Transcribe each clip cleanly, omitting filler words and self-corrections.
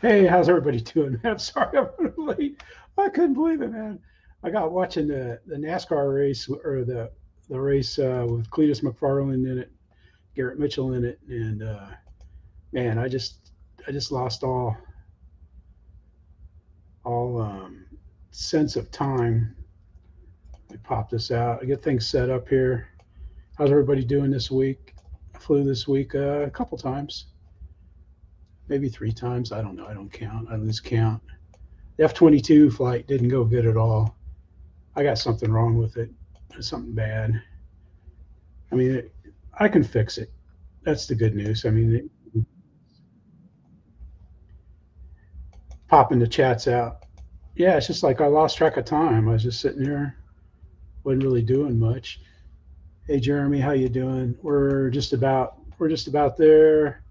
Hey, how's everybody doing? I'm sorry I'm running late. I couldn't believe it, man. I got watching the NASCAR race or the race with Cletus McFarland in it, Garrett Mitchell in it, and man, I just lost all sense of time. Let me pop this out. I get things set up here. How's everybody doing this week? I flew this week a couple times, maybe three times. I don't know. I don't count. I lose count. The F-22 flight didn't go good at all. I got something wrong with it, something bad. I mean, I can fix it. That's the good news. I mean, popping the chats out. Yeah, it's just like I lost track of time. I was just sitting there, wasn't really doing much. Hey, Jeremy, how you doing? We're just about there.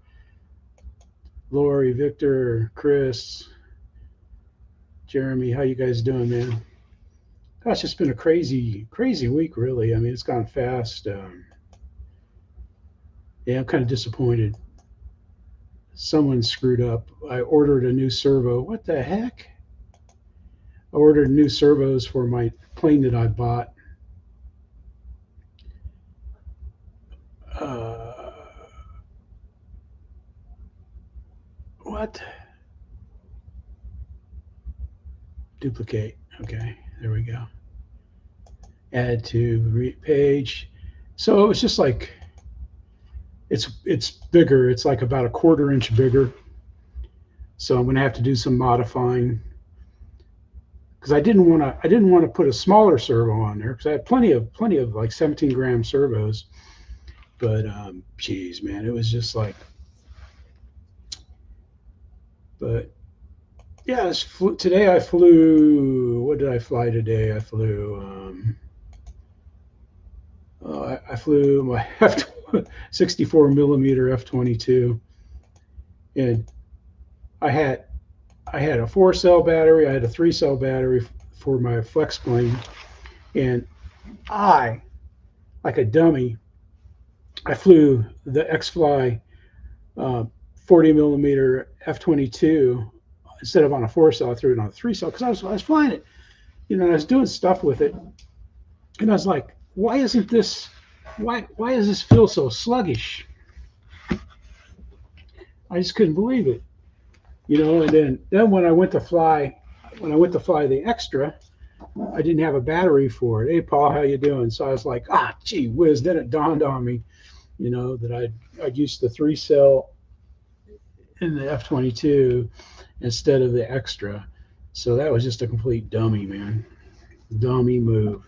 Lori, Victor, Chris, Jeremy, how you guys doing, man? Gosh, it's been a crazy, crazy week, really. I mean, it's gone fast. Yeah, I'm kind of disappointed. Someone screwed up. I ordered a new servo. What the heck? I ordered new servos for my plane that I bought. Uh, what? Duplicate. Okay, there we go. Add to page. So it was just like it's bigger. It's like about a quarter-inch bigger. So I'm going to have to do some modifying because I didn't want to put a smaller servo on there because I had plenty of like 17-gram servos. But geez, man, it was just like. But yeah, today I flew. What did I fly today? I flew. I flew my F 64 millimeter F-22, and I had I had a 4 cell battery. I had a 3 cell battery for my flex plane, and I, like a dummy, I flew the X-Fly 40 millimeter F-22 instead of on a 4 cell. I threw it on a 3 cell because I was flying it, I was doing stuff with it, and I was like, why does this feel so sluggish? I just couldn't believe it, And then when I went to fly the extra, I didn't have a battery for it. Hey, Paul, how you doing? So I was like, gee whiz. Then it dawned on me, that I'd used the 3 cell in the F-22 instead of the extra. So that was just a complete dummy, man. Dummy move.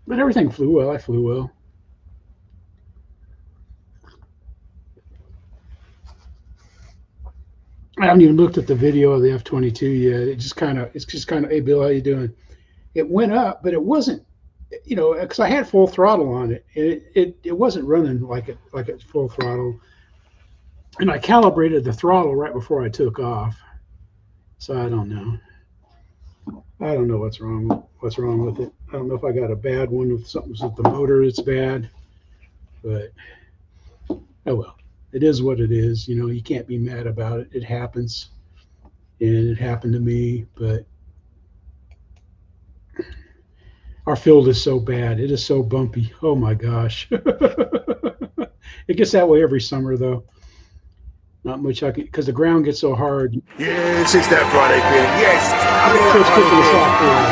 But everything flew well. I flew well. I haven't even looked at the video of the F-22 yet. It's just kind of, hey, Bill, how you doing? It went up, but it wasn't, because I had full throttle on it. It wasn't running like it's full throttle. And I calibrated the throttle right before I took off. So I don't know. I don't know what's wrong with it. I don't know if I got a bad one with something with the motor that's bad, but oh well. It is what it is. You can't be mad about it. It happens, and it happened to me. But our field is so bad. It is so bumpy. Oh my gosh. It gets that way every summer, though. Not much I can, because the ground gets so hard. Yes, it's that Friday feeling. Yes,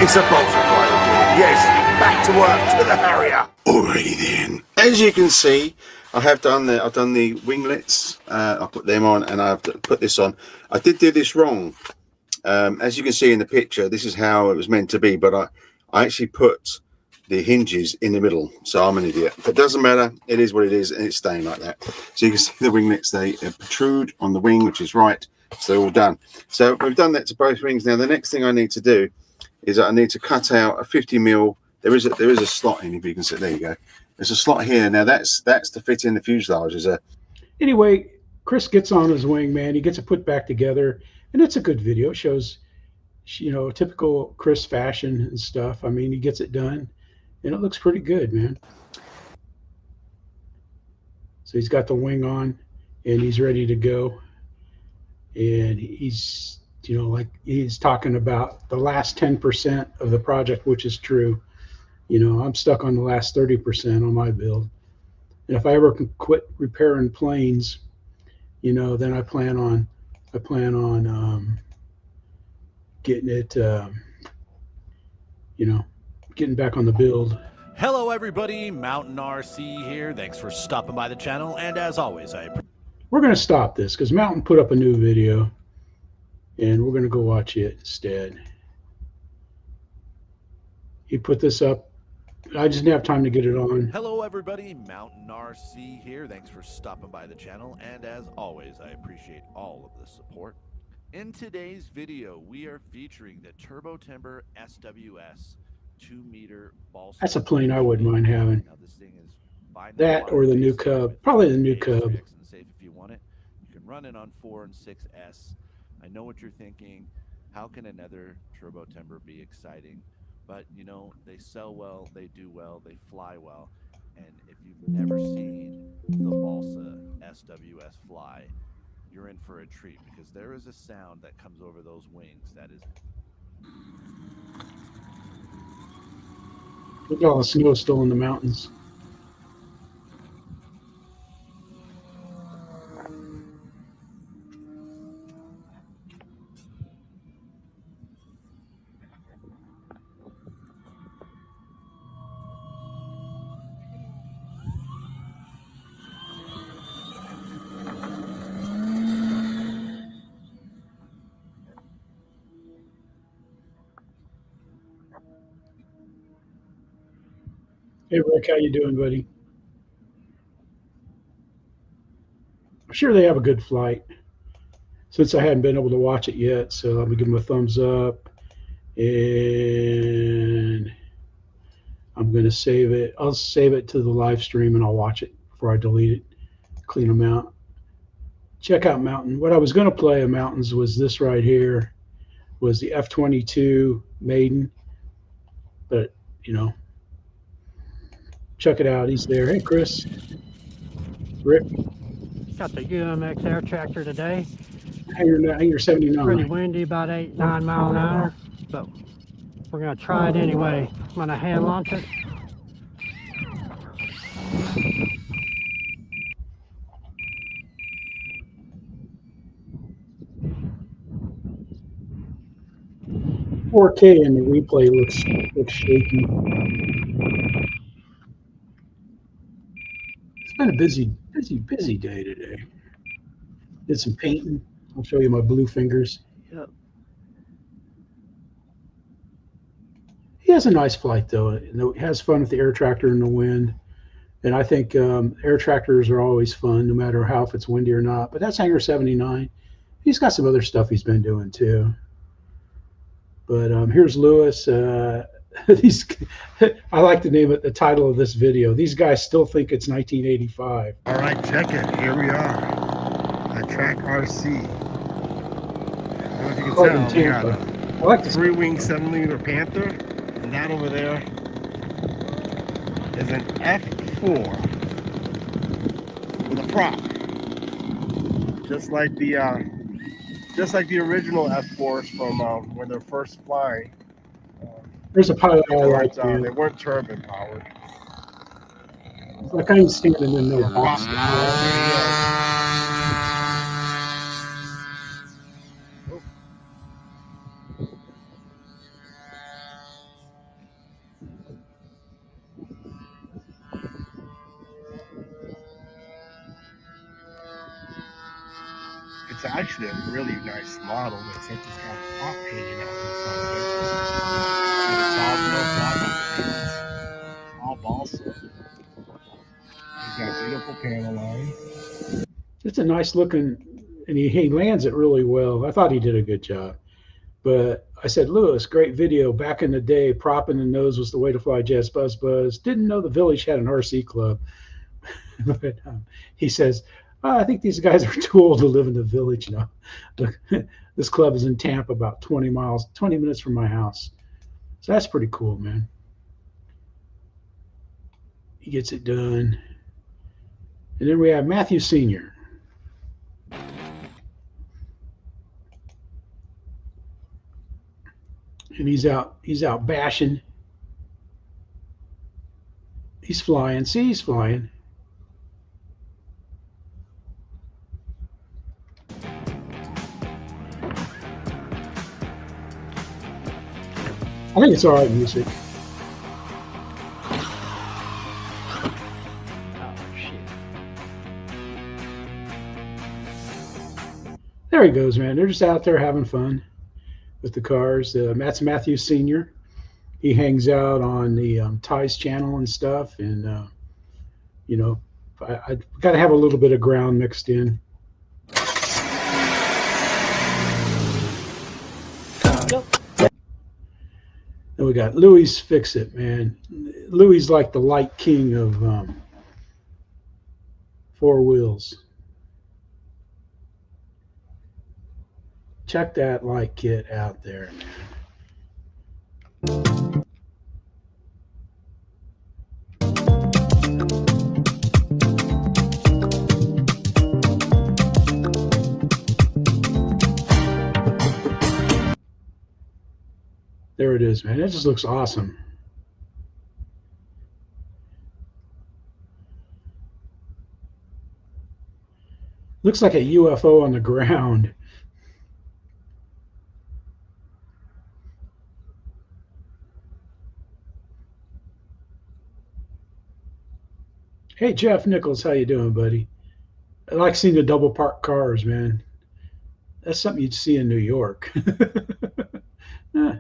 it's a Bolsa Friday feeling. Yes, back to work to the Harrier. Alrighty then. As you can see, I've done the winglets. I put them on, and I've put this on. I did do this wrong. As you can see in the picture, this is how it was meant to be, but I actually put the hinges in the middle, so I'm an idiot. But it doesn't matter. It is what it is, and it's staying like that. So you can see the winglets, they protrude on the wing, which is right. So they're all done. So we've done that to both wings. Now the next thing I need to do is I need to cut out a 50mm. There is a slot in, if you can see. There you go. There's a slot here. Now that's to fit in the fuselage. Anyway, Chris gets on his wing, man. He gets it put back together, and it's a good video. It shows, typical Chris fashion and stuff. I mean, he gets it done, and it looks pretty good, man. So he's got the wing on, and he's ready to go. and he's, you know, like he's talking about the last 10% of the project, which is true. You know, I'm stuck on the last 30% on my build. And if I ever can quit repairing planes, you know, then I plan on getting it, you know, getting back on the build. Hello everybody, Mountain RC here. Thanks for stopping by the channel, and as always, we're going to stop this because Mountain put up a new video, and we're going to go watch it instead. He put this up. I just didn't have time to get it on. Hello everybody, Mountain RC here. Thanks for stopping by the channel, and as always, I appreciate all of the support. In today's video, we are featuring the Turbo Timber SWS 2-meter balsa. That's a plane I wouldn't mind having. Now, this thing is that or the new Cub. Probably the new Cub. Safe if you want it. You can run it on 4 and 6S. I know what you're thinking. How can another Turbo Timber be exciting? But you know, they sell well, they do well, they fly well. And if you've never seen the balsa SWS fly, you're in for a treat, because there is a sound that comes over those wings that is. Look at all the snow still in the mountains. Hey Rick, how you doing, buddy? I'm sure they have a good flight, since I hadn't been able to watch it yet. So I'm gonna give them a thumbs up, and I'm gonna save it. I'll save it to the live stream, and I'll watch it before I delete it, clean them out. Check out Mountain. What I was gonna play of Mountains was this right here, was the F-22 Maiden, but you know. Check it out. He's there. Hey, Chris. Rick. Got the UMX air tractor today. Hangar 79. Pretty windy, about 8-9 mile an hour, but we're gonna try it anyway. I'm gonna hand launch it. .4K in the replay looks shaky. It's been a busy day today. Did some painting. I'll show you my blue fingers. Yep. He has a nice flight though. He has fun with the air tractor in the wind, and I think air tractors are always fun, no matter how, if it's windy or not. But that's Hangar 79. He's got some other stuff he's been doing too. But here's Lewis. These, I like to name it the title of this video. These guys still think it's 1985. All right, check it. Here we are. A track RC. I don't know if you can tell. We got a I like the Freewing 7mm Panther, and that over there is an F4 with a prop, just like the original F4s from when they're first flying. There's a pilot I like. They weren't turbine powered. It's like I'm standing in the box. It's actually a really nice model, except it's got a top hanging out in front of it. It's all balsa. He's got beautiful panel line. It's a nice looking, and he lands it really well. I thought he did a good job. But I said, Lewis, great video. Back in the day, propping the nose was the way to fly jets. Buzz, buzz. Didn't know the village had an RC club. But he says, I think these guys are too old to live in the village now. Look, this club is in Tampa, about 20 minutes from my house. So that's pretty cool, man. He gets it done. And then we have Matthew Sr. And he's out bashing. He's flying. See, he's flying. I think it's all right music. Oh, shit. There he goes, man. They're just out there having fun with the cars. That's Matthews Sr. He hangs out on the Ty's channel and stuff. And, you know, I got to have a little bit of ground mixed in. Then we got Louie's Fix It, man. Louie's like the light king of four wheels. Check that light kit out there, man. There it is, man. It just looks awesome. Looks like a UFO on the ground. Hey, Jeff Nichols, how you doing, buddy? I like seeing the double parked cars, man. That's something you'd see in New York. Yeah.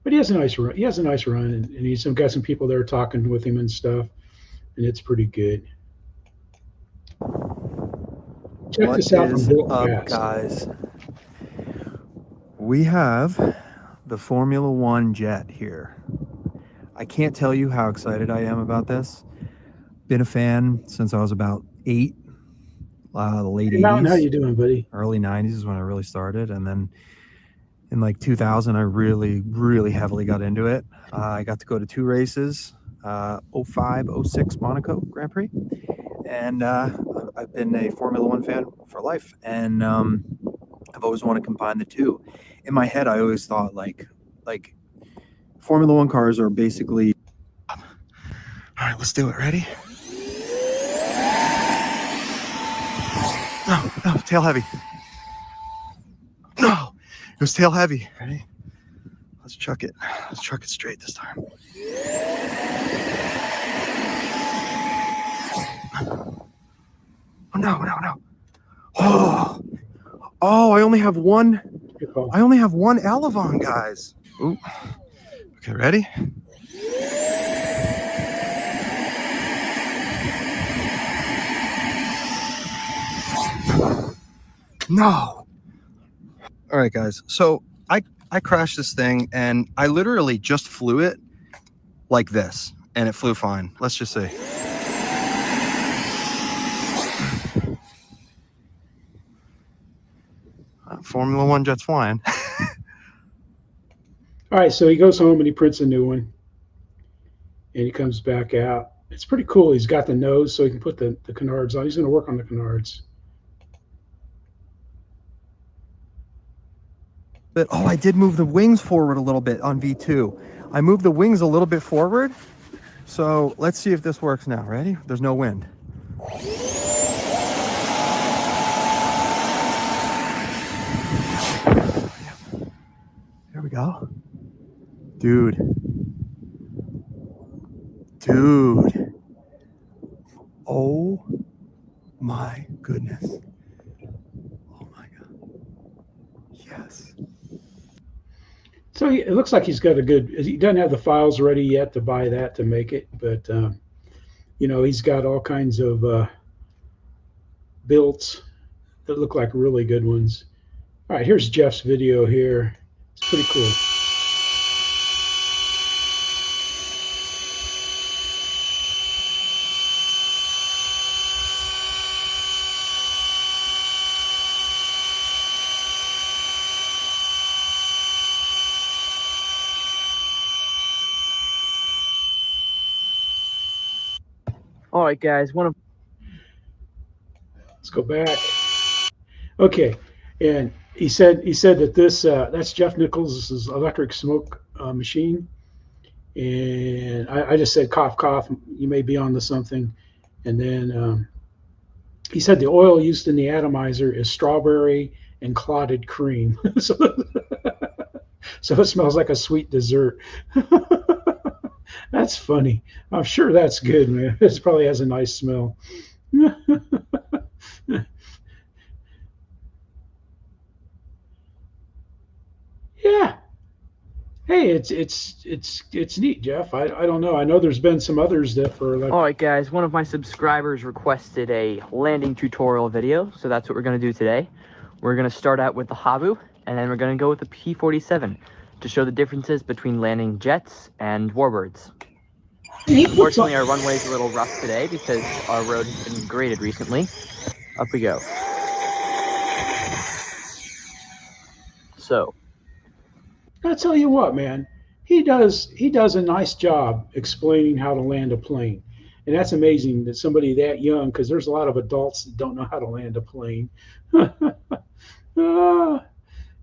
But he has a nice run. He has a nice run, and he's got some people there talking with him and stuff, and it's pretty good. Check What this out from is Bill up, Gas. guys? We have the Formula One jet here. I can't tell you how excited I am about this. Been a fan since I was about 8, the late Hey, Mountain, how 80s. you doing, buddy? Early 90s is when I really started, and then in like 2000 I really heavily got into it. I got to go to 2 races, 05, 06 Monaco Grand Prix, and I've been a Formula One fan for life, and I've always wanted to combine the two. In my head, I always thought like Formula One cars are basically. All right, let's do it. Ready? No, tail heavy. No, it was tail heavy. Ready? Let's chuck it. Let's chuck it straight this time. Oh, no. Oh, I only have one. I only have one Elevon, guys. Ooh. Okay, ready? No. All right, guys. So I crashed this thing, and I literally just flew it like this, and it flew fine. Let's just see. Formula One jet's flying. All right, so he goes home and he prints a new one, and he comes back out. It's pretty cool. He's got the nose, so he can put the canards on. He's going to work on the canards. But oh, I did move the wings forward a little bit on V2. I moved the wings a little bit forward. So let's see if this works now. Ready? There's no wind. There we go. Dude. Oh my goodness. Oh my God. Yes. So it looks like he's got a good. He doesn't have the files ready yet to buy that to make it, but you know, he's got all kinds of builds that look like really good ones. All right, here's Jeff's video here. It's pretty cool. All right, guys. Let's go back. Okay, and he said that this that's Jeff Nichols' electric smoke machine, and I just said cough cough. You may be onto something, and then he said the oil used in the atomizer is strawberry and clotted cream, so it smells like a sweet dessert. That's funny. I'm sure that's good, man. It probably has a nice smell. Yeah. Hey, it's neat, Jeff. I don't know. I know there's been some others that for like. All right, guys. One of my subscribers requested a landing tutorial video, so that's what we're gonna do today. We're gonna start out with the Habu, and then we're gonna go with the P-47 to show the differences between landing jets and warbirds. Unfortunately, our runway is a little rough today because our road has been graded recently. Up we go. So, I'll tell you what, man. He does a nice job explaining how to land a plane, and that's amazing that somebody that young, because there's a lot of adults that don't know how to land a plane.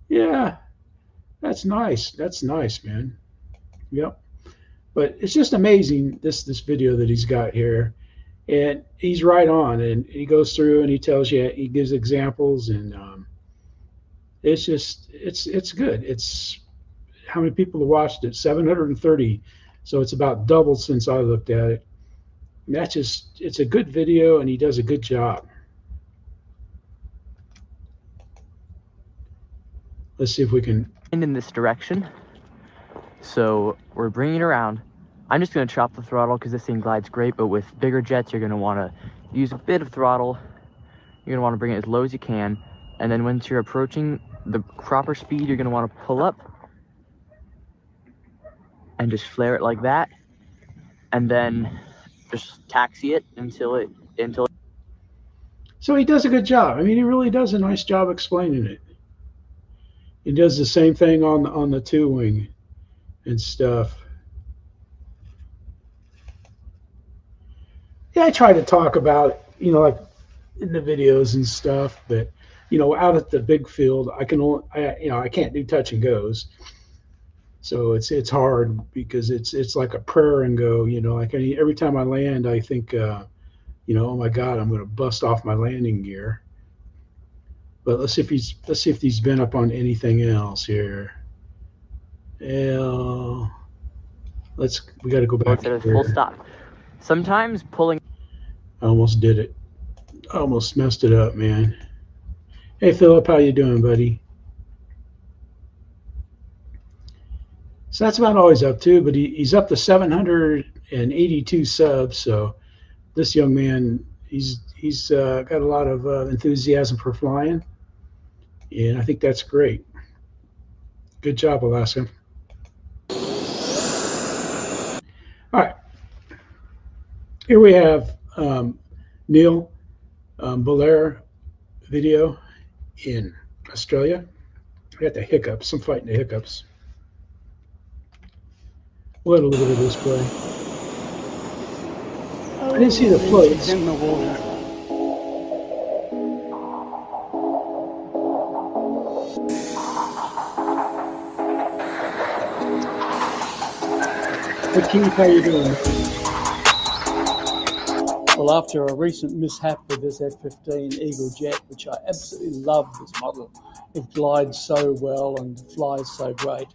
Yeah, that's nice. That's nice, man. Yep. But it's just amazing this video that he's got here, and he's right on, and he goes through and he tells you, he gives examples, and it's just it's good. It's how many people have watched it? 730, so it's about doubled since I looked at it. And that's just, it's a good video, and he does a good job. Let's see if we can. in this direction. So we're bringing it around. I'm just going to chop the throttle because this thing glides great, but with bigger jets, you're going to want to use a bit of throttle. You're going to want to bring it as low as you can. And then once you're approaching the proper speed, you're going to want to pull up and just flare it like that. And then just taxi it until So he does a good job. I mean, he really does a nice job explaining it. He does the same thing on the two wing and stuff. Yeah, I try to talk about, you know, like in the videos and stuff, but you know, out at the big field, I can't do touch and goes. So it's hard because it's like a prayer and go, you know, like every time I land, I think, you know, oh my God, I'm going to bust off my landing gear. But let's see if he's been up on anything else here. We got to go back to full stop. Sometimes pulling. I almost did it. I almost messed it up, man. Hey Philip, how you doing, buddy? So that's about all he's up to, but he's up to 782 subs. So this young man, he's got a lot of enthusiasm for flying, and I think that's great. Good job, Alaska. All right, here we have Neil Bellairvideo in Australia. I got the hiccups. I'm fighting the hiccups. We'll let a little bit of this play. I didn't see the floats. In the water. Hey Keith, how you doing? Well, after a recent mishap with this F-15 Eagle jet, which I absolutely love this model, it glides so well and flies so great.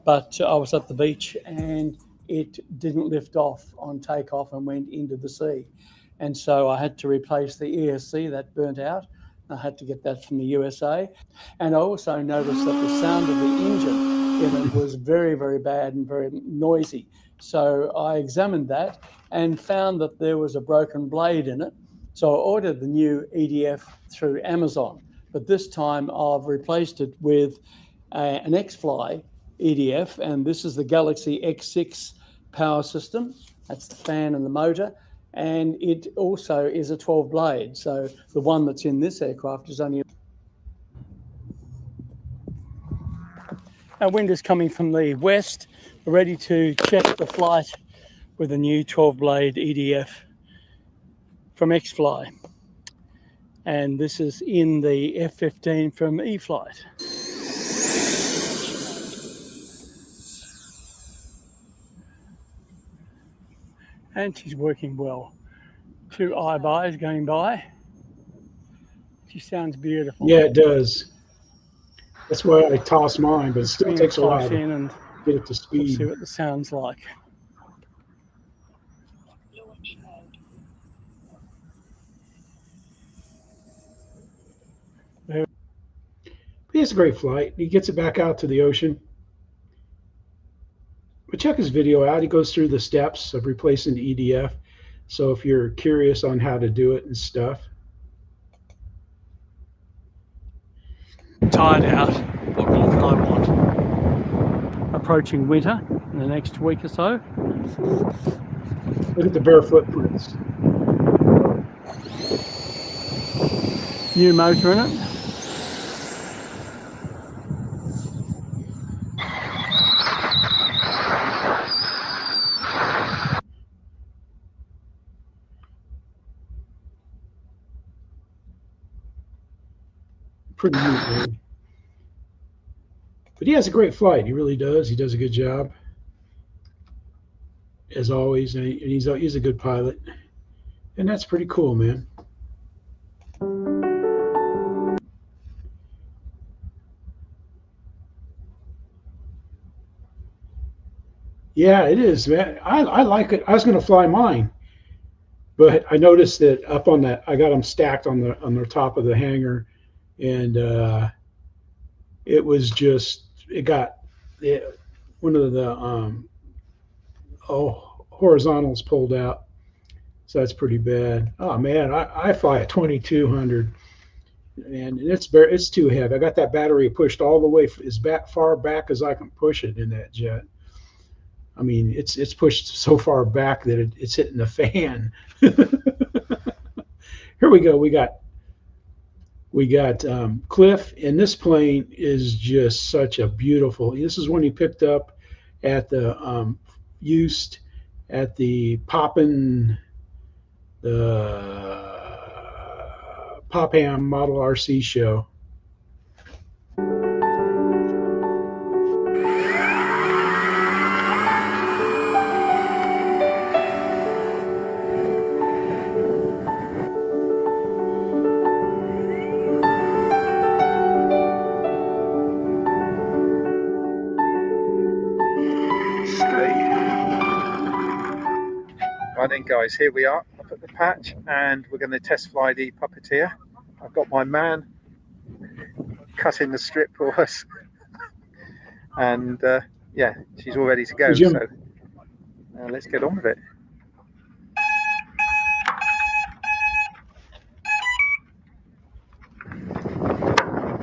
But I was at the beach and it didn't lift off on takeoff and went into the sea. And so I had to replace the ESC that burnt out. I had to get that from the USA. And I also noticed that the sound of the engine in it was very, very bad and very noisy. So I examined that and found that there was a broken blade in it. So I ordered the new EDF through Amazon. But this time I've replaced it with an X-Fly EDF, and this is the Galaxy X6 power system. That's the fan and the motor, and it also is a 12 blade. So the one that's in this aircraft is only. Our wind is coming from the west. We're ready to check the flight with a new 12 blade EDF from X-Fly. And this is in the F-15 from E-FLITE. And she's working well. 2 eye-bys going by. She sounds beautiful. Yeah, it does. That's why I toss mine, but it still takes a while In to and get it to we'll speed. see what the sound's like. He has a great flight. He gets it back out to the ocean. But check his video out. He goes through the steps of replacing the EDF. So if you're curious on how to do it and stuff. Tired out. What more can I want? Approaching winter in the next week or so. Look at the bare footprints. New motor in it. Pretty neat, man. But he has a great flight. He really does. He does a good job, as always. And he's a good pilot. And that's pretty cool, man. Yeah, it is, man. I like it. I was going to fly mine, but I noticed that up on that, I got them stacked on the top of the hangar, and it was just one of the horizontals pulled out, so that's pretty bad. Oh man, I fly at 2200, and it's too heavy. I got that battery pushed all the way as far back as I can push it in that jet. I mean, it's pushed so far back that it's hitting the fan. Here we go. We got Cliff, and this plane is just such a beautiful. This is one he picked up at the used at the Popham Model RC show. Right then guys, here we are up at the patch and we're going to test fly the Puppeteer. I've got my man cutting the strip for us and yeah, she's all ready to go, so let's get on with it.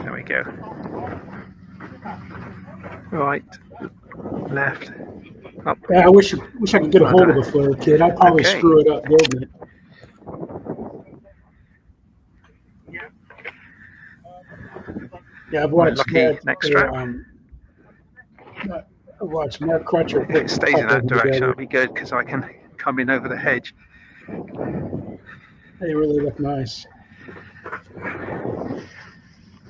There we go. Right, left, up. Yeah, I wish I could get a hold of the Flair kit. I'd probably screw it up building it. Yeah, I've watched I've watched Mark Crutcher. If it stays in that direction, that'll be good because I can come in over the hedge. They really look nice.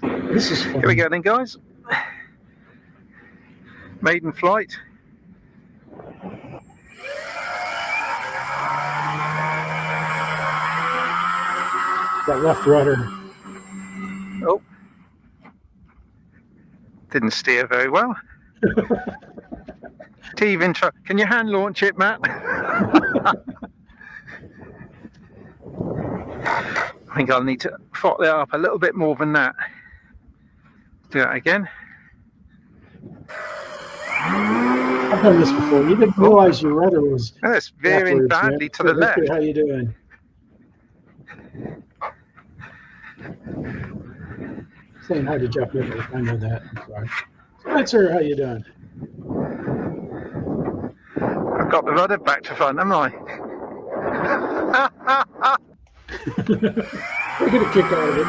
This is fun. Here we go then, guys. Maiden flight. That left rudder. Oh. Didn't steer very well. Can you hand launch it, Matt? I think I'll need to throttle it up a little bit more than that. Do that again. I've done this before. You didn't realize your rudder was. That's veering badly to the left. How you doing? Saying hi to Jeff Nichols. I know that. I'm sorry. Spencer, how you doing? I've got the rudder back to front, haven't I? We're gonna kick out of it.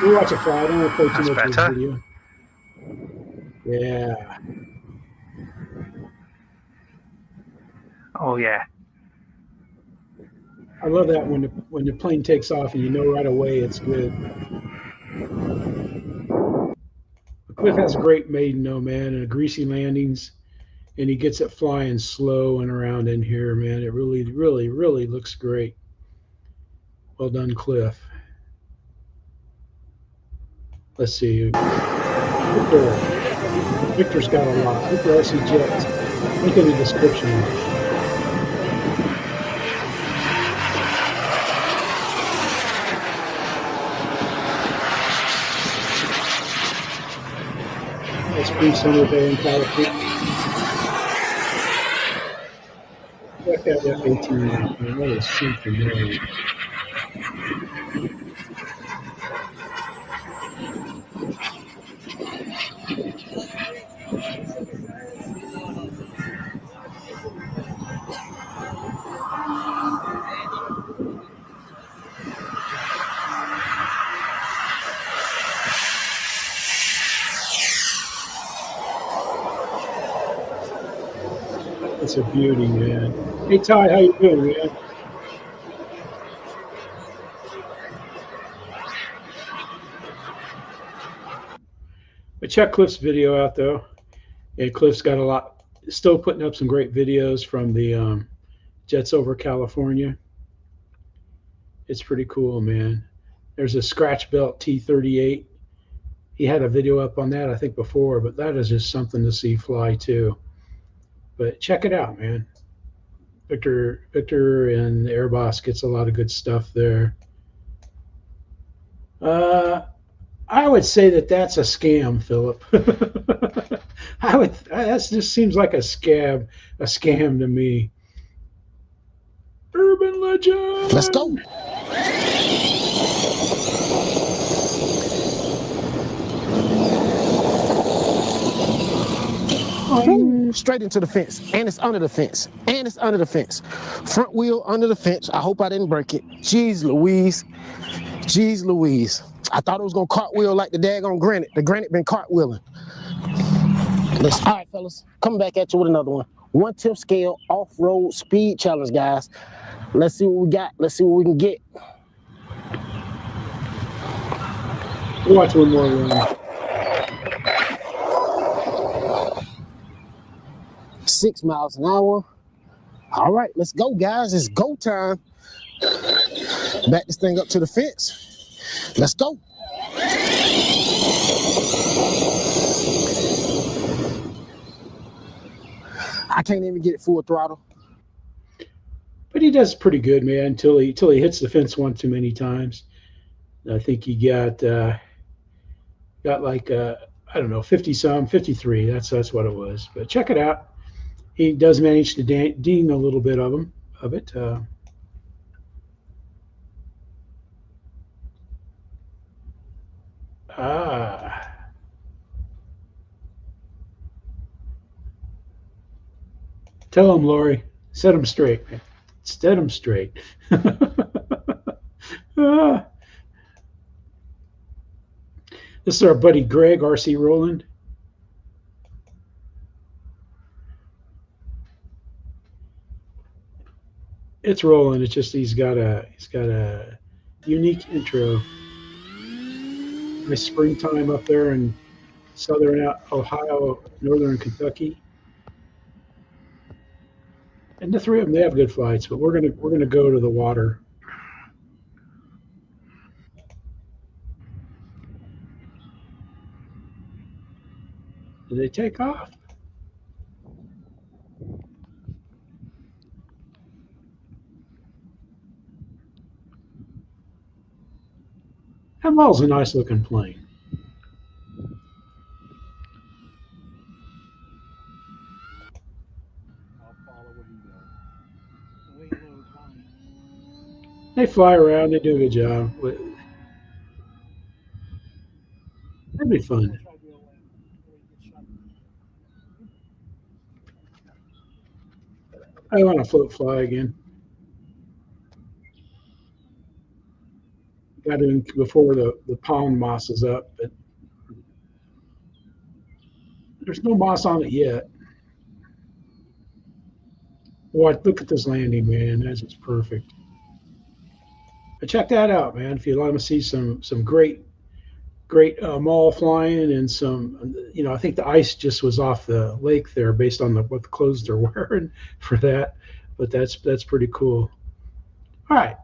We'll watch it fly. I don't want to play too much of the video. Yeah. Oh yeah. I love that when the plane takes off and you know right away it's good. Cliff has a great maiden though, man, and greasy landings, and he gets it flying slow and around in here, man. It really, really, really looks great. Well done, Cliff. Let's see. Victor's got a lot. Victor RC Jets. Link in the description. That's Spring Summer Bay in California. Check that F-18 out, man. That is something there. It's a beauty, man. Hey, Ty, how you doing, man? But check Cliff's video out, though. And Cliff's got a lot, still putting up some great videos from the Jets over California. It's pretty cool, man. There's a scratch belt T-38. He had a video up on that, I think, before, but that is just something to see fly, too. But check it out, man. Victor and Airboss gets a lot of good stuff there. I would say that's a scam, Philip. That just seems like a scam to me. Urban legend. Let's go. Straight into the fence, and it's under the fence, and it's under the fence. Front wheel under the fence. I hope I didn't break it. Jeez Louise. Jeez Louise. I thought it was gonna cartwheel like the daggone granite. The granite been cartwheeling. All right, fellas, coming back at you with another one. 1/10 scale off-road speed challenge, guys. Let's see what we got. Let's see what we can get. Watch one more run. 6 miles an hour. All right, let's go, guys. It's go time. Back this thing up to the fence. Let's go. I can't even get it full throttle. But he does pretty good, man, until he hits the fence one too many times. I think he got like I don't know, 50-some, 53. That's what it was. But check it out. He does manage to ding a little bit of it. Tell him, Lori. Set him straight, man. Set him straight. This is our buddy Greg, RC Roland. It's rolling. It's just he's got a unique intro. Nice springtime up there in southern Ohio, northern Kentucky. And the three of them, they have good flights, but we're gonna go to the water. Did they take off? That Maule's a nice looking plane. They fly around. They do a good job. That'd be fun. I want to float fly again. Got in before the pond moss is up, but there's no moss on it yet. Boy, look at this landing, man. That's just perfect. But check that out, man. If you'd like to see some great Maule flying and some, you know, I think the ice just was off the lake there based on what the clothes they're wearing for that. But that's pretty cool. All right,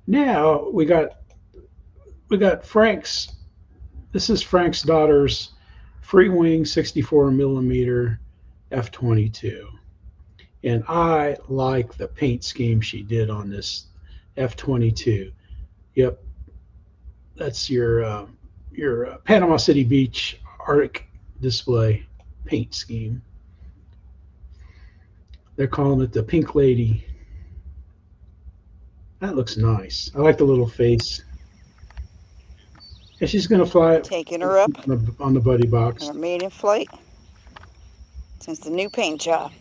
now we got Frank's. This is Frank's daughter's Freewing 64mm F-22, and I like the paint scheme she did on this F-22. Yep, that's your Panama City Beach Arctic display paint scheme. They're calling it the Pink Lady. That looks nice. I like the little face. And she's going to fly it taking her up on the buddy box. her maiden flight since the new paint job.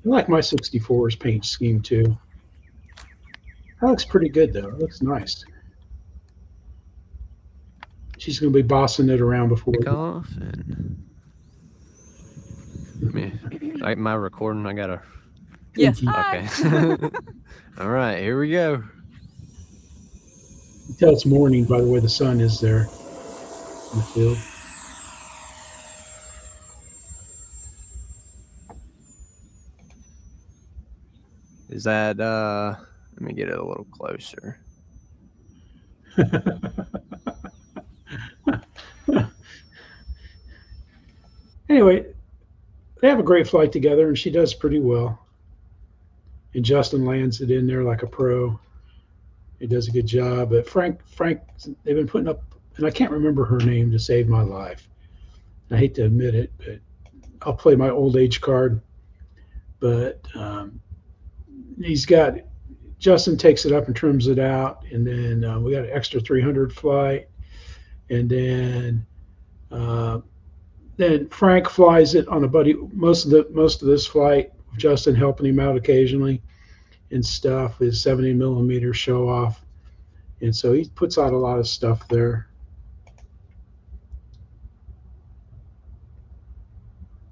I like my 64's paint scheme too. That looks pretty good though. It looks nice. She's going to be bossing it around before. Off and like my recording, I gotta. Yes. Okay. All right, here we go. You tell it's morning by the way the sun is there in the field. Is that let me get it a little closer. Anyway, they have a great flight together, and she does pretty well. And Justin lands it in there like a pro. He does a good job. But Frank, they've been putting up, and I can't remember her name to save my life. I hate to admit it, but I'll play my old age card. But Justin takes it up and trims it out, and then we got an extra 300 flight, and then Frank flies it on a buddy most of this flight. Justin helping him out occasionally and stuff, his 70mm show off, and so he puts out a lot of stuff there.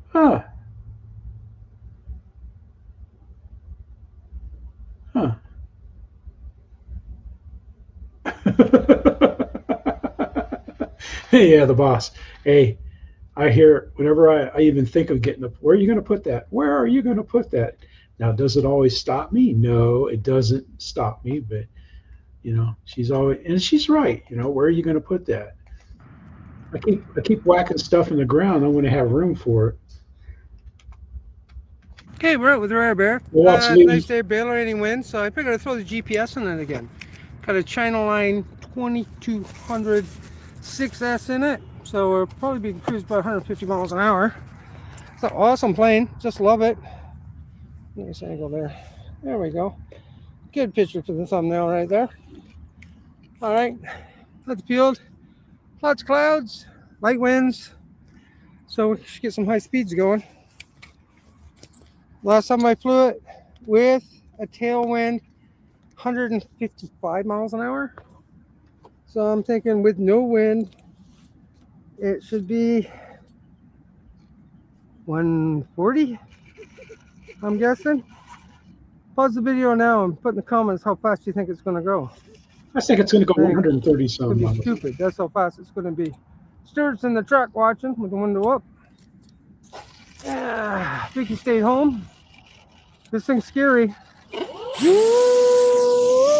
Huh. Yeah, the boss. Hey, I hear whenever I even think of getting up, where are you going to put that? Where are you going to put that? Now, does it always stop me? No, it doesn't stop me, but you know, she's always, and she's right. You know, where are you going to put that? I keep whacking stuff in the ground. I want to have room for it. Okay, we're out with Rare Bear. Nice day, bailorating wind, so I figured I'd throw the GPS in it again. Got a China Line 2200 6S in it, so we'll probably be cruising about 150 miles an hour. It's an awesome plane, just love it. Nice angle there. There we go. Good picture for the thumbnail right there. All right, at the field, lots of clouds, light winds, so we should get some high speeds going. Last time I flew it with a tailwind, 155 miles an hour. So I'm thinking with no wind, it should be 140, I'm guessing. Pause the video now and put in the comments how fast you think it's going to go. I think it's going to go 130 It's something. going to be stupid. That's how fast it's going to be. Stuart's in the truck watching with the window up. Vicky stayed home. This thing's scary. I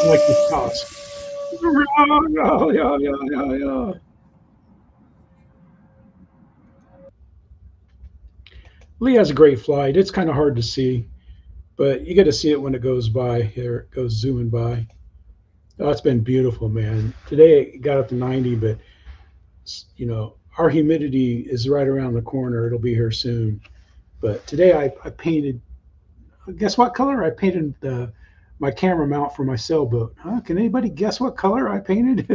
like this toss. Yeah. Lee has a great flight. It's kind of hard to see, but you get to see it when it goes by. Here it goes zooming by. Oh, it's been beautiful, man. Today it got up to 90, but you know, our humidity is right around the corner. It'll be here soon. But today I painted, guess what color? I painted my camera mount for my sailboat. Huh? Can anybody guess what color I painted?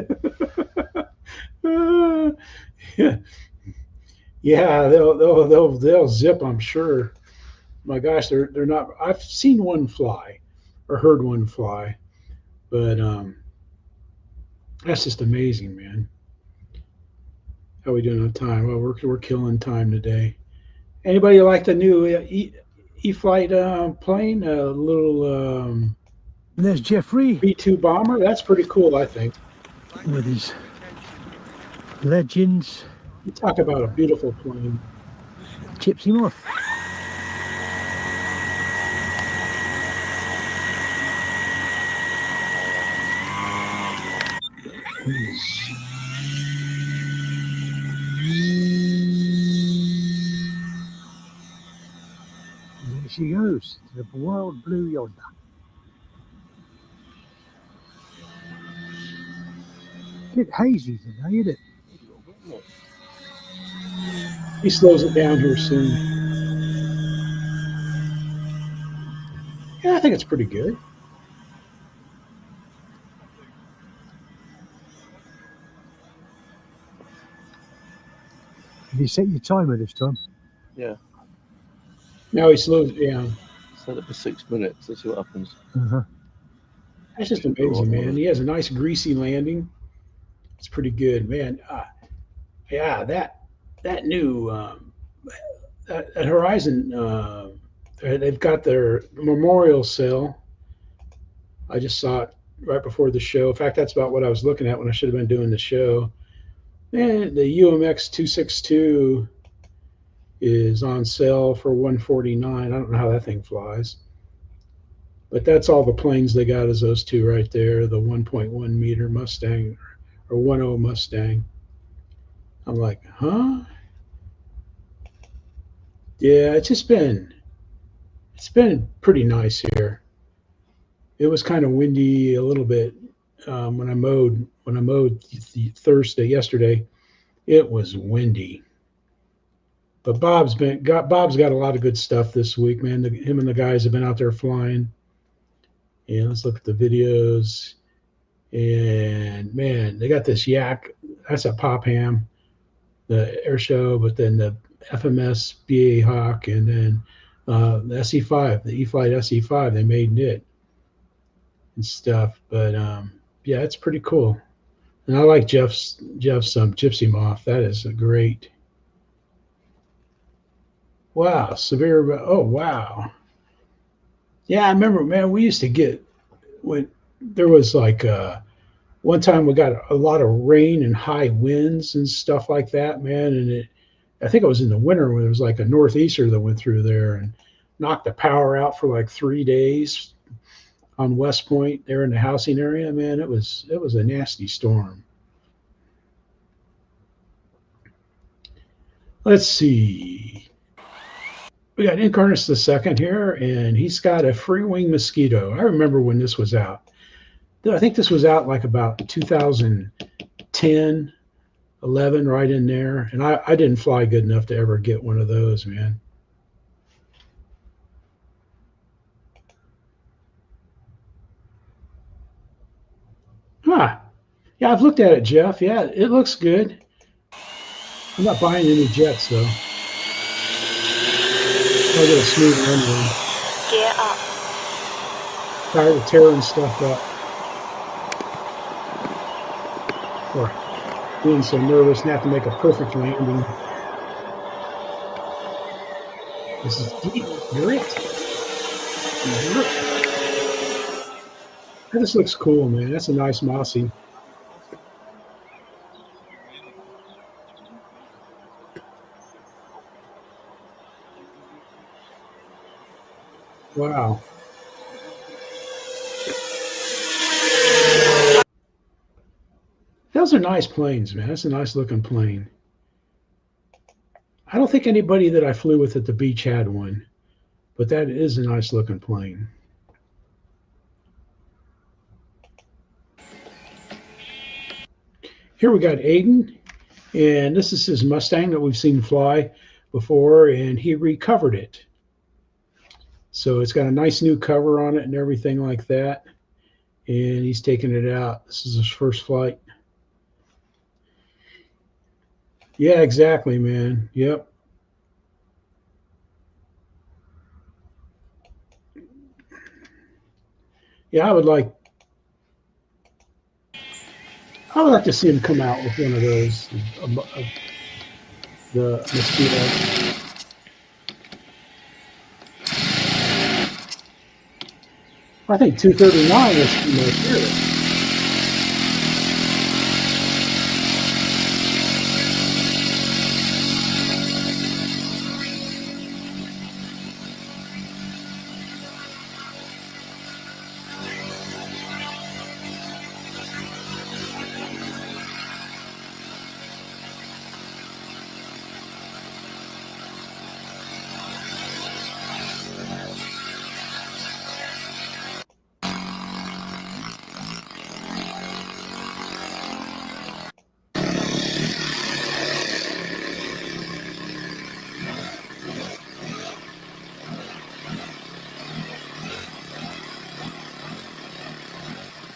Yeah, they'll zip, I'm sure. My gosh, they're not. I've seen one fly, or heard one fly, but that's just amazing, man. How we doing on time? Well, we're killing time today. Anybody like the new E-FLITE plane, a little There's Jeffrey B-2 bomber. That's pretty cool, I think. with his Legends. You talk about a beautiful plane. Chips him off. There she goes, to the wild blue yonder. A bit hazy today, isn't it? He slows it down here soon. Yeah, I think it's pretty good. Have you set your timer this time? Yeah. Now he slows it down. Set it for 6 minutes. Let's see what happens. That's just amazing, man. He has a nice greasy landing. It's pretty good, man. Yeah, that new that Horizon, they've got their memorial sale. I just saw it right before the show. In fact, that's about what I was looking at when I should have been doing the show. And the UMX 262 is on sale for $149. I don't know how that thing flies. But that's all the planes they got is those two right there, the 1.1 meter Mustang or 1.0 Mustang. I'm like, huh? Yeah, it's been pretty nice here. It was kind of windy a little bit when I mowed yesterday. It was windy. But Bob's got a lot of good stuff this week, man. Him and the guys have been out there flying. And let's look at the videos. And man, they got this yak. That's a Pop Ham, the air show, but then the FMS BA Hawk, and then the SE5, the E-FLITE SE5, they made it and stuff. But yeah, it's pretty cool. And I like Jeff's Gypsy Moth. That is a great. Wow, severe. Oh wow. Yeah, I remember, man. We used to get when there was like one time we got a lot of rain and high winds and stuff like that, man. And I think it was in the winter when there was like a northeaster that went through there and knocked the power out for like 3 days on West Point there in the housing area. Man, it was a nasty storm. Let's see. We got Incarnus II here, and he's got a Freewing Mosquito. I remember when this was out. I think this was out like about 2010, 11, right in there. And I didn't fly good enough to ever get one of those, man. Huh. Yeah, I've looked at it, Jeff. Yeah, it looks good. I'm not buying any jets, though. I'll get a smooth landing. Gear up. Tired of tearing stuff up. Or being so nervous and have to make a perfect landing. This is deep grit. That just looks cool, man. That's a nice Mossy. Wow. Those are nice planes, man. That's a nice looking plane. I don't think anybody that I flew with at the beach had one, but that is a nice looking plane. Here we got Aiden, and this is his Mustang that we've seen fly before, and he recovered it. So it's got a nice new cover on it and everything like that. And he's taking it out. This is his first flight. Yeah, exactly, man. Yep. Yeah, I would like to see him come out with one of those, the Mosquito. I think 239 is too much here.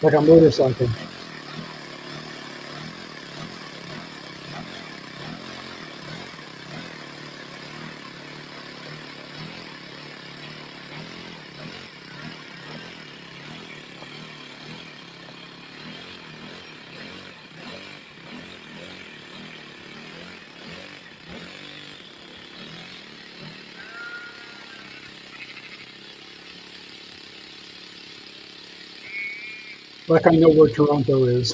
Like a motorcycle. Like I know where Toronto is.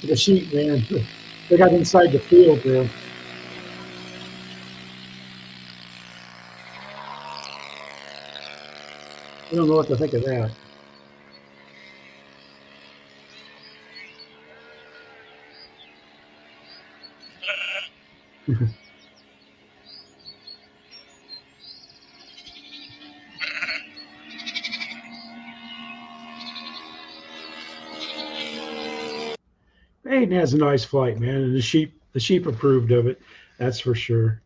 The sheep, man. They got inside the field there. I don't know what to think of that. Maiden has a nice flight, man, and the sheep approved of it. That's for sure.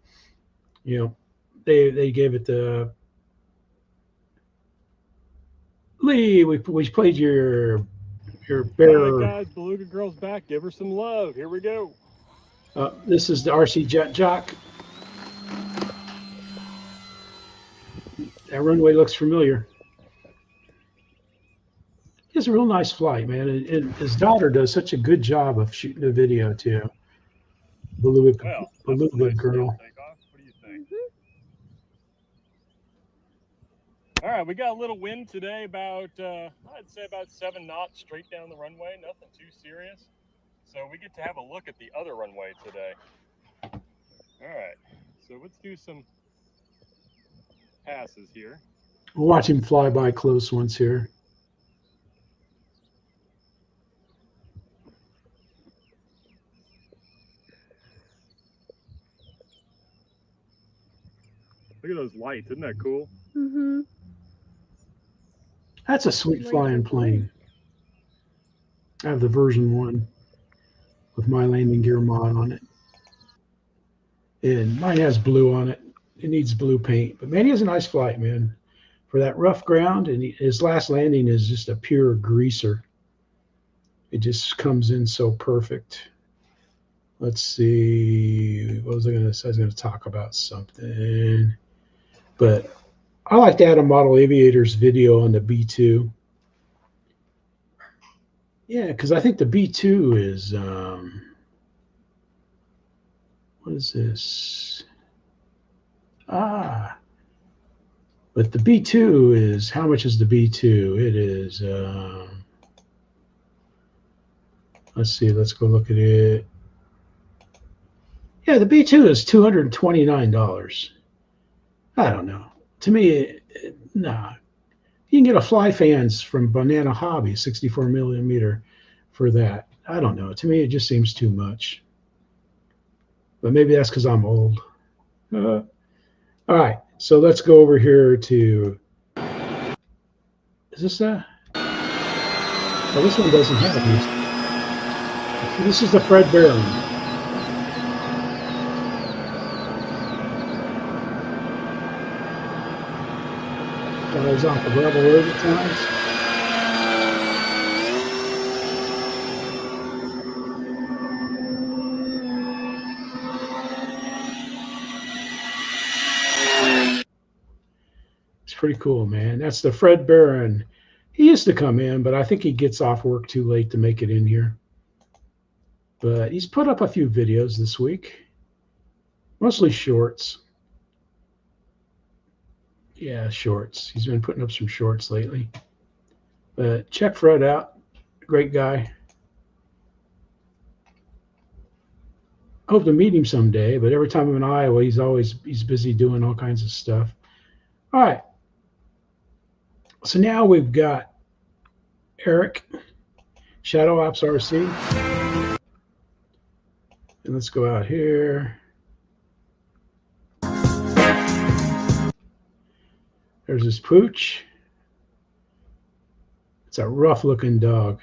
You know, they gave it the Lee. We played your bear. All right, guys, Beluga Girl's back. Give her some love. Here we go. This is the RC Jet Jock. That runway looks familiar. He has a real nice flight, man, and his daughter does such a good job of shooting the video too. Beluga Girl. What do you think? All right, we got a little wind today, about I'd say about 7 knots straight down the runway. Nothing too serious. So we get to have a look at the other runway today. All right, so let's do some passes here. We'll watch him fly by close once here. Look at those lights. Isn't that cool? Mm-hmm. That's a sweet flying plane. I have the version 1 with my landing gear mod on it. And mine has blue on it. It needs blue paint. But man, he has a nice flight, man. For that rough ground, and his last landing is just a pure greaser. It just comes in so perfect. Let's see. What was I going to say? I was going to talk about something. But I like to add a Model Aviator's video on the B2. Yeah, because I think the B2 is, what is this? But the B2 is, how much is the B2? It is, let's see, let's go look at it. Yeah, the B2 is $229. I don't know. To me, nah. You can get a Fly Fans from Banana Hobby, 64 millimeter for that. I don't know. To me, it just seems too much. But maybe that's because I'm old. All right, so let's go over here to, is this a, oh, this one doesn't have these. This is the Fred Barron. Goes off the Rebel Road at times. It's pretty cool, man. That's the Fred Barron. He used to come in, but I think he gets off work too late to make it in here. But he's put up a few videos this week, mostly shorts. Yeah, shorts. He's been putting up some shorts lately. But check Fred out. Great guy. Hope to meet him someday, but every time I'm in Iowa, he's busy doing all kinds of stuff. All right. So now we've got Eric, Shadow Ops RC. And let's go out here. There's this pooch. It's a rough looking dog.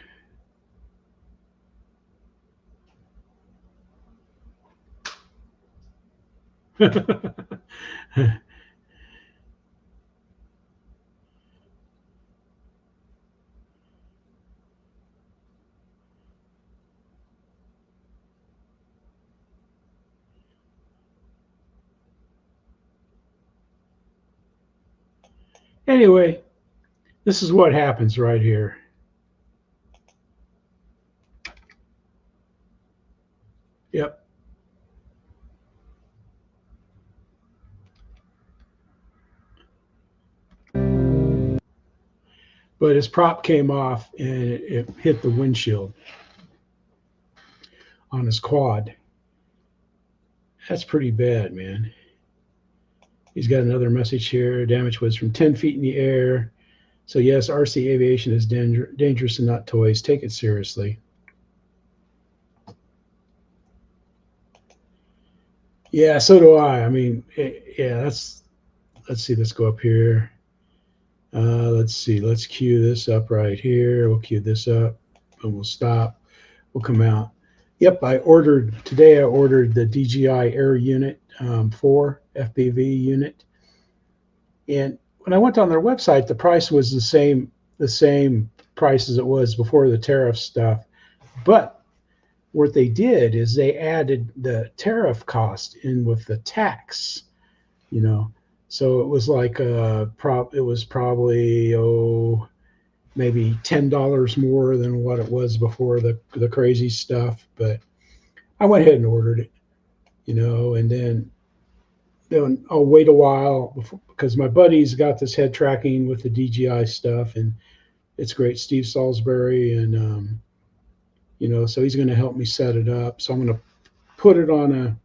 Anyway, this is what happens right here. Yep. But his prop came off and it hit the windshield on his quad. That's pretty bad, man. He's got another message here. Damage was from 10 feet in the air. So yes, RC aviation is dangerous and not toys. Take it seriously. Yeah, so do I. I mean, yeah, let's see. Let's go up here. Let's see. Let's cue this up right here. We'll cue this up and we'll stop. We'll come out. Yep, today I ordered the DJI Air Unit 4 FPV unit. And when I went on their website, the price was the same price as it was before the tariff stuff. But what they did is they added the tariff cost in with the tax, you know. So it was like it was probably maybe $10 more than what it was before the crazy stuff. But I went ahead and ordered it, you know, and then I'll wait a while because my buddy's got this head tracking with the DJI stuff, and it's great. Steve Salisbury, and you know, so he's going to help me set it up. So I'm going to put it on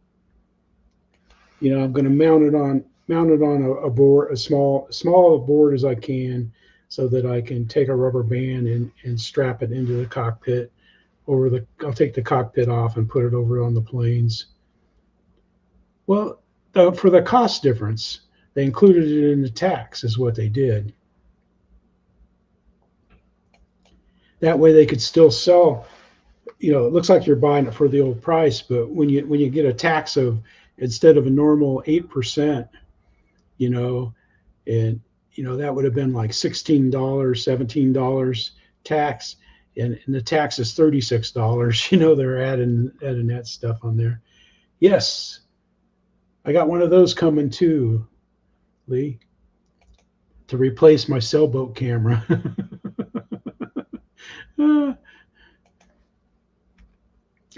I'm going to mount it on a board, a small board as I can, so that I can take a rubber band and strap it into the cockpit. I'll take the cockpit off and put it over on the planes. Well, for the cost difference, they included it in the tax, is what they did. That way they could still sell, you know, it looks like you're buying it for the old price, but when you get a tax of, instead of a normal 8%, you know, and you know, that would have been like $16, $17 tax, and the tax is $36. You know, they're adding that stuff on there. Yes, I got one of those coming too, Lee, to replace my sailboat camera.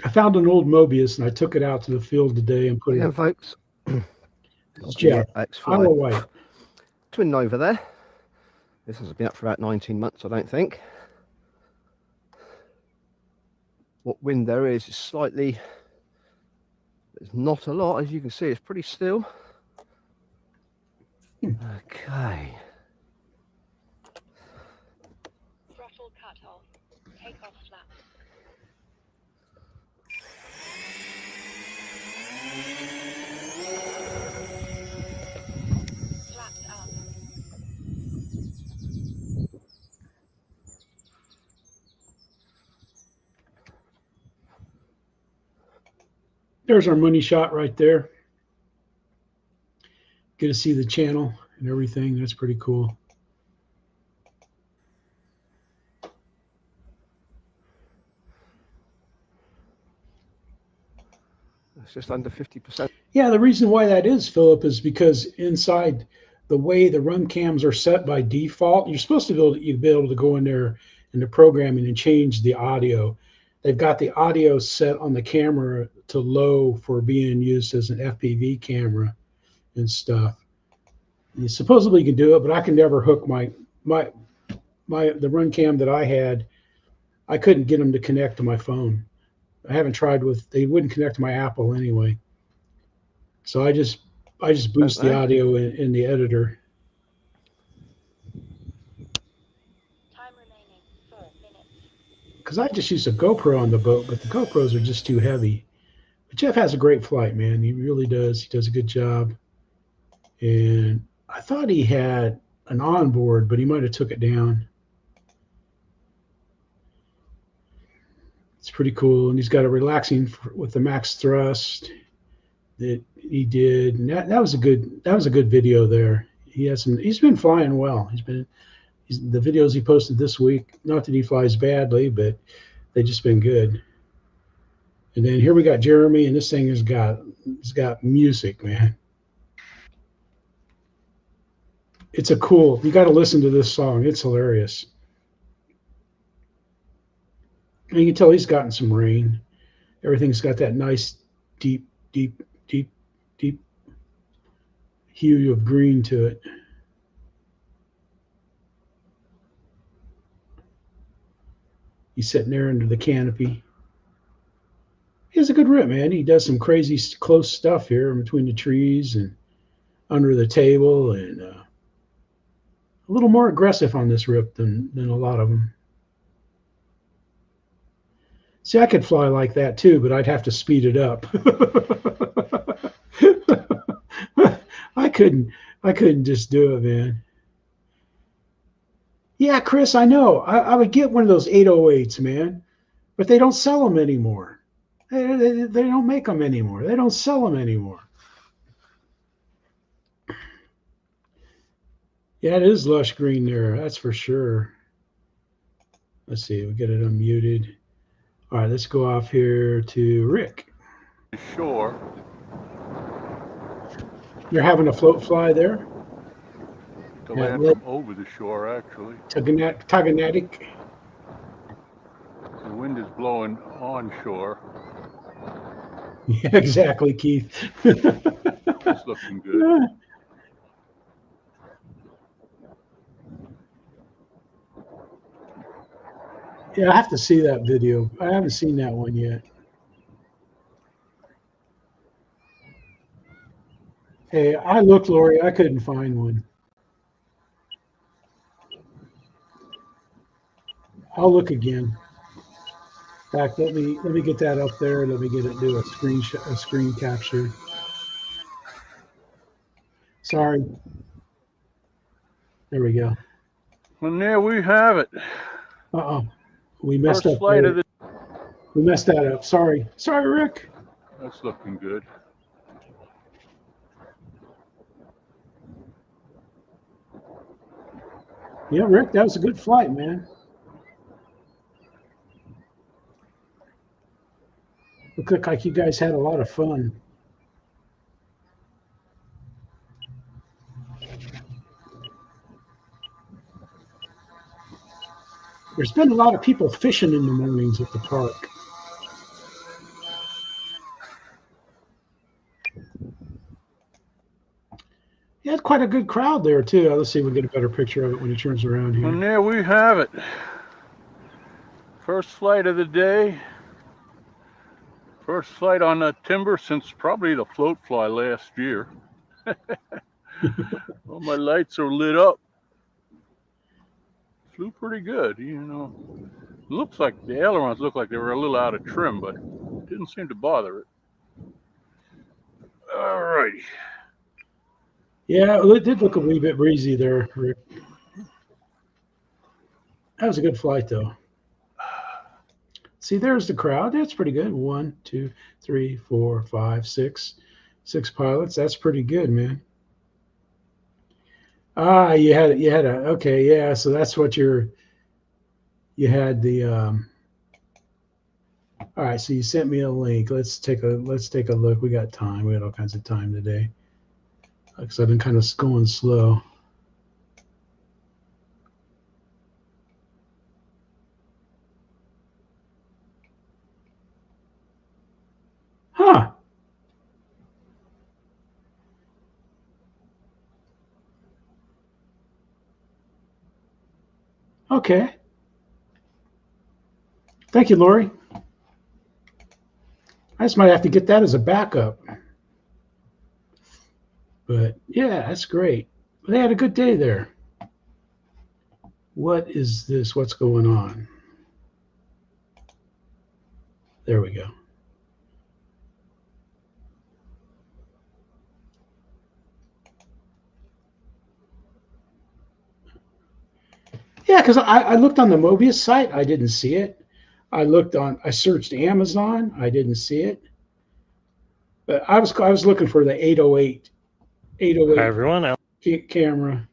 I found an old Mobius and I took it out to the field today and put it in. Folks. It's Jeff, Isle of Wight. Twin Nova there. This has been up for about 19 months, I don't think. What wind there is slightly, there's not a lot, as you can see, it's pretty still. Okay. Throttle cut off. Take off flaps. Flaps up. There's our money shot right there. Get to see the channel and everything. That's pretty cool. It's just under 50%. Yeah, the reason why that is, Philip, is because inside the way the run cams are set by default, you're supposed to be able to go in there in the programming and change the audio. They've got the audio set on the camera to low for being used as an FPV camera and stuff. You supposedly can do it, but I can never hook the run cam that I had. I couldn't get them to connect to my phone. I haven't tried they wouldn't connect to my Apple anyway. So I just boost the audio in the editor. Time remaining 4 minutes. Because I just use a GoPro on the boat, but the GoPros are just too heavy. But Jeff has a great flight, man. He really does. He does a good job. And I thought he had an onboard, but he might have took it down. It's pretty cool. And he's got a relaxing with the max thrust that he did. And that was a good video there. He's been flying well. The videos he posted this week, not that he flies badly, but they've just been good. And then here we got Jeremy, and this thing has got music, man. It's you got to listen to this song. It's hilarious. And you can tell he's gotten some rain. Everything's got that nice deep hue of green to it. He's sitting there under the canopy. He has a good rip, man. He does some crazy close stuff here in between the trees and under the table, and a little more aggressive on this rip than a lot of them. See, I could fly like that too, but I'd have to speed it up. I couldn't just do it, man. Yeah, Chris, I know. I would get one of those 808s, man, but they don't sell them anymore. They don't make them anymore. They don't sell them anymore. Yeah, it is lush green there. That's for sure. Let's see. We'll get it unmuted. All right, let's go off here to Rick. Shore. You're having a float fly there? To land from over the shore, actually. Taganatic. The wind is blowing onshore. Yeah, exactly, Keith. It's looking good. Yeah, I have to see that video. I haven't seen that one yet. Hey, I looked, Lori. I couldn't find one. I'll look again. In fact, let me get that up there. Let me do a screen capture. Sorry. There we go. And there we have it. We messed First up. flight of the. We messed that up. Sorry, Rick. That's looking good. Yeah, Rick, that was a good flight, man. Looked like you guys had a lot of fun. There's been a lot of people fishing in the mornings at the park. Yeah, it's quite a good crowd there, too. Let's see if we get a better picture of it when he turns around here. And there we have it. First flight of the day. First flight on that timber since probably the float fly last year. Well, my lights are lit up. Flew pretty good, you know. Looks like the ailerons look like they were a little out of trim, but it didn't seem to bother it. All righty. Yeah, it did look a wee bit breezy there, Rick. That was a good flight, though. See, there's the crowd. That's pretty good. 1, 2, 3, 4, 5, 6. 6 pilots. That's pretty good, man. You had okay, yeah. So that's what you had the. All right, so you sent me a link. Let's take a look. We got time. We got all kinds of time today. Because I've been kind of going slow. Huh. Okay. Thank you, Lori. I just might have to get that as a backup. But yeah, that's great. They had a good day there. What is this? What's going on? There we go. Yeah, because I looked on the Mobius site. I didn't see it. I searched Amazon. I didn't see it. But I was looking for the 808 Hi everyone. camera.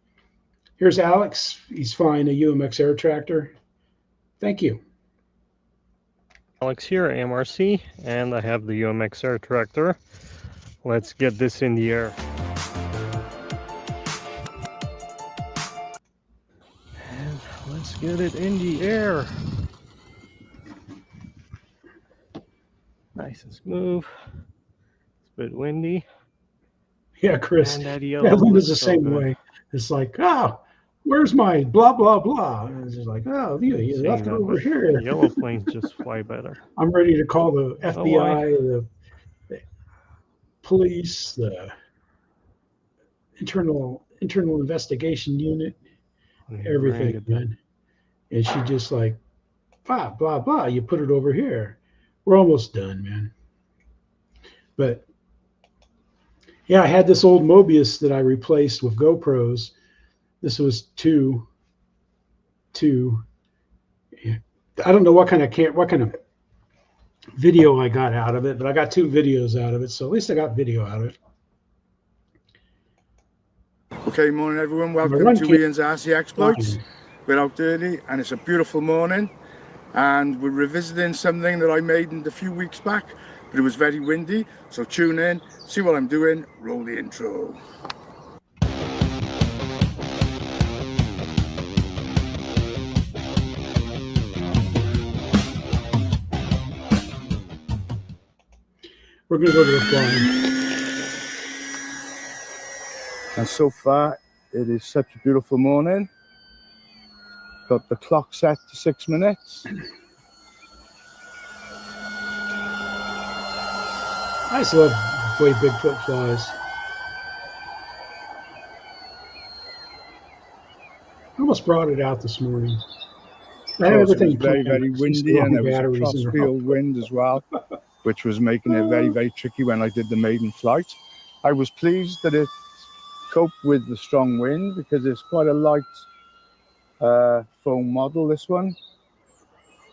Here's Alex. He's flying a UMX air tractor. Thank you. Alex here, AMRC, and I have the UMX air tractor. Let's get this in the air. And let's get it in the air. Nice and smooth. It's a bit windy. Yeah, Chris. And that Linda's the same way. It's like, oh, where's my blah, blah, blah? And it's just like, oh, you left it over here. Yellow planes just fly better. I'm ready to call the FBI, the police, the internal investigation unit, everything, man. And she just like, blah, blah, blah. You put it over here. We're almost done, man. But yeah, I had this old Mobius that I replaced with GoPros. This was two. I don't know what kind of video I got out of it, but I got 2 videos out of it. So at least I got video out of it. Okay, morning everyone. Welcome to Ian's RC Exploits. We're out early and it's a beautiful morning. And we're revisiting something that I made a few weeks back, but it was very windy. So tune in, see what I'm doing, roll the intro. We're going to go to the flying. And so far, it is such a beautiful morning. Got the clock set to 6 minutes. I just love the way Bigfoot flies. I almost brought it out this morning. I had everything It was very, very windy, and there was a cross-field wind as well, which was making it very, very tricky when I did the maiden flight. I was pleased that it coped with the strong wind because it's quite a light foam model, this one.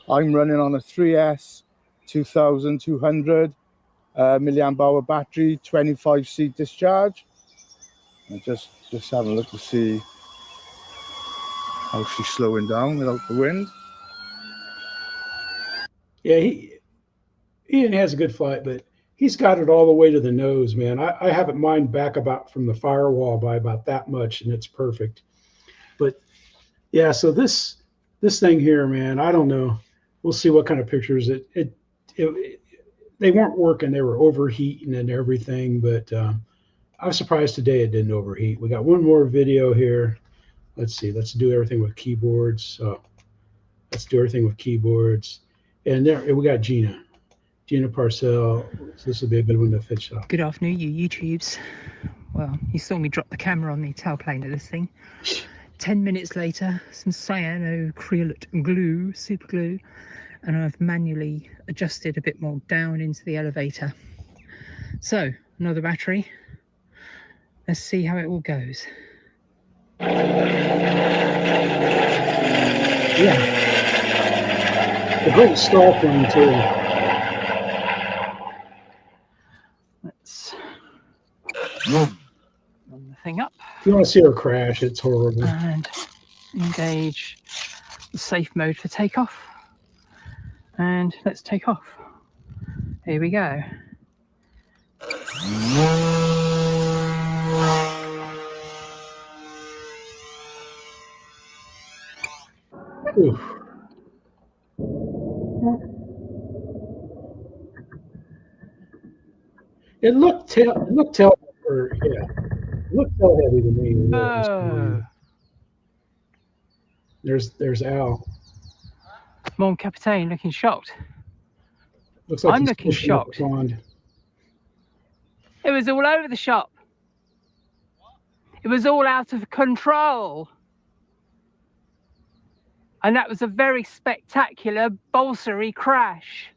I'm running on a 3S 2200 milliamp hour battery, 25 seat discharge. And just having a look to see how she's slowing down without the wind. Yeah, Ian has a good flight, but he's got it all the way to the nose, man. I have it mined back about from the firewall by about that much, and it's perfect. But yeah, so this thing here, man, I don't know. We'll see what kind of pictures they weren't working. They were overheating and everything, but I was surprised today it didn't overheat. We got one more video here. Let's see. Let's do everything with keyboards. So let's do everything with keyboards. And there we got Gina Parcell. So this will be a good one to finish off. Good afternoon, you YouTubes. Well, you saw me drop the camera on the tailplane of this thing. 10 minutes later, some cyanocrylate glue, super glue, and I've manually adjusted a bit more down into the elevator. So, another battery. Let's see how it all goes. Yeah. A great stall plane too. Let's run the thing up. If you want to see her crash, it's horrible. And engage the safe mode for takeoff. And let's take off. Here we go. Oof. It looked tail heavy to me. There's Al. Mon Capitaine looking shocked. Looks like I'm he's looking fishing up shocked. the pond. It was all over the shop. It was all out of control. And that was a very spectacular balsery crash.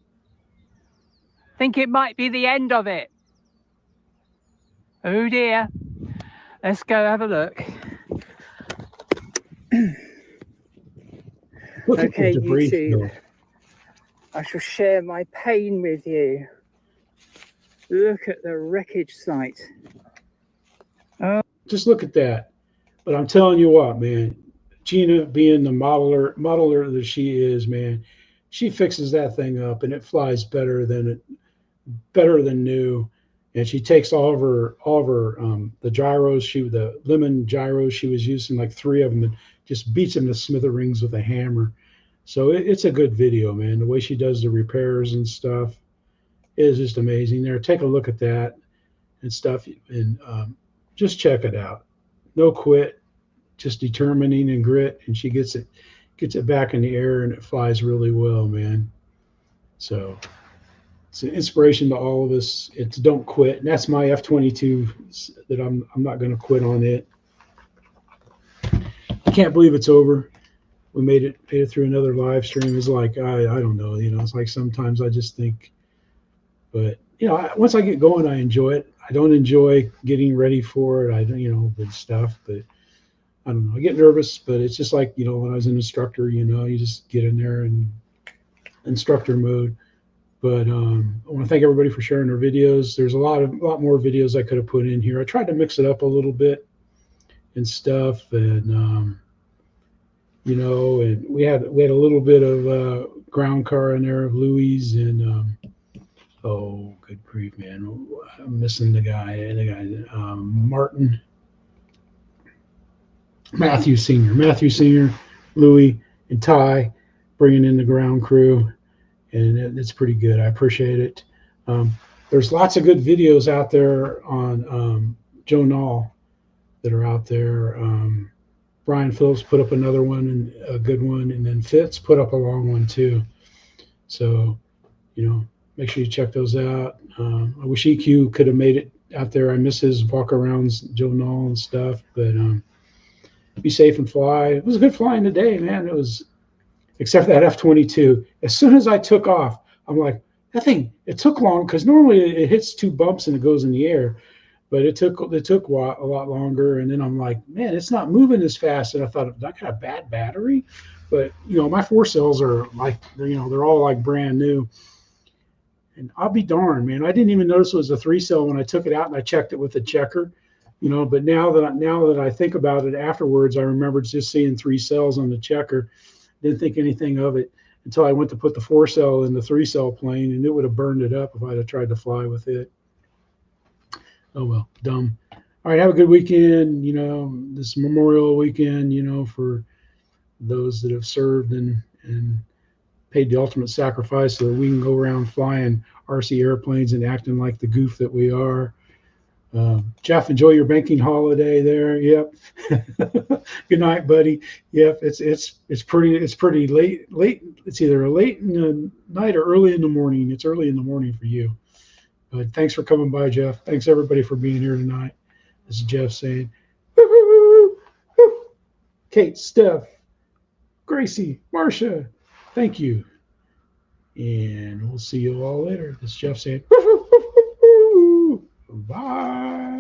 Think it might be the end of it. Oh dear. Let's go have a look. Look at Okay, the debris YouTube. field. I shall share my pain with you. Look at the wreckage site. Just look at that. But I'm telling you what, man, Gina, being the modeler that she is, man, she fixes that thing up and it flies better than new. And she takes all of her the gyros, the lemon gyros she was using, like 3 of them, and just beats them to smithereens with a hammer. So it's a good video, man. The way she does the repairs and stuff is just amazing. There, take a look at that and stuff, and just check it out. No quit, just determining and grit, and she gets it back in the air, and it flies really well, man. So it's an inspiration to all of us. It's don't quit, and that's my F-22 that I'm not going to quit on it. I can't believe it's over. We made it through another live stream. It's like I don't know, it's like sometimes I just think, but once I get going, I enjoy it. I don't enjoy getting ready for it. I don't, with stuff, but I don't know. I get nervous, but it's just like, when I was an instructor, you just get in there and instructor mode. But I want to thank everybody for sharing their videos. There's a lot more videos I could have put in here. I tried to mix it up a little bit and stuff, and and we had a little bit of ground car in there of Louie's, and oh, good grief, man, I'm missing the guy, Martin Matthew Senior, Louie, and Ty bringing in the ground crew, and it's pretty good. I appreciate it. There's lots of good videos out there on Joe Nall that are out there. Brian Phillips put up another one, and a good one, and then Fitz put up a long one too. So, make sure you check those out. I wish EQ could have made it out there. I miss his walk-arounds, Joe Nall and stuff, but be safe and fly. It was a good flying today, man. It was, except for that F-22. As soon as I took off, I'm like, that thing, it took long, because normally it hits 2 bumps and it goes in the air. But it took a lot longer, and then I'm like, man, it's not moving as fast. And I thought, I got a bad battery, but my 4 cells are like, they're all like brand new. And I'll be darned, man, I didn't even notice it was a 3 cell when I took it out and I checked it with the checker, But now that I think about it afterwards, I remember just seeing 3 cells on the checker. Didn't think anything of it until I went to put the 4 cell in the 3 cell plane, and it would have burned it up if I'd have tried to fly with it. Oh, well, dumb. All right, have a good weekend, this Memorial weekend, for those that have served and paid the ultimate sacrifice so that we can go around flying RC airplanes and acting like the goof that we are. Jeff, enjoy your banking holiday there. Yep. Good night, buddy. Yep, it's pretty late. It's either late in the night or early in the morning. It's early in the morning for you. But thanks for coming by, Jeff. Thanks everybody for being here tonight. This is Jeff saying, woo-hoo, woo. Kate, Steph, Gracie, Marcia, thank you. And we'll see you all later. This is Jeff saying, woo-hoo, woo-hoo, bye.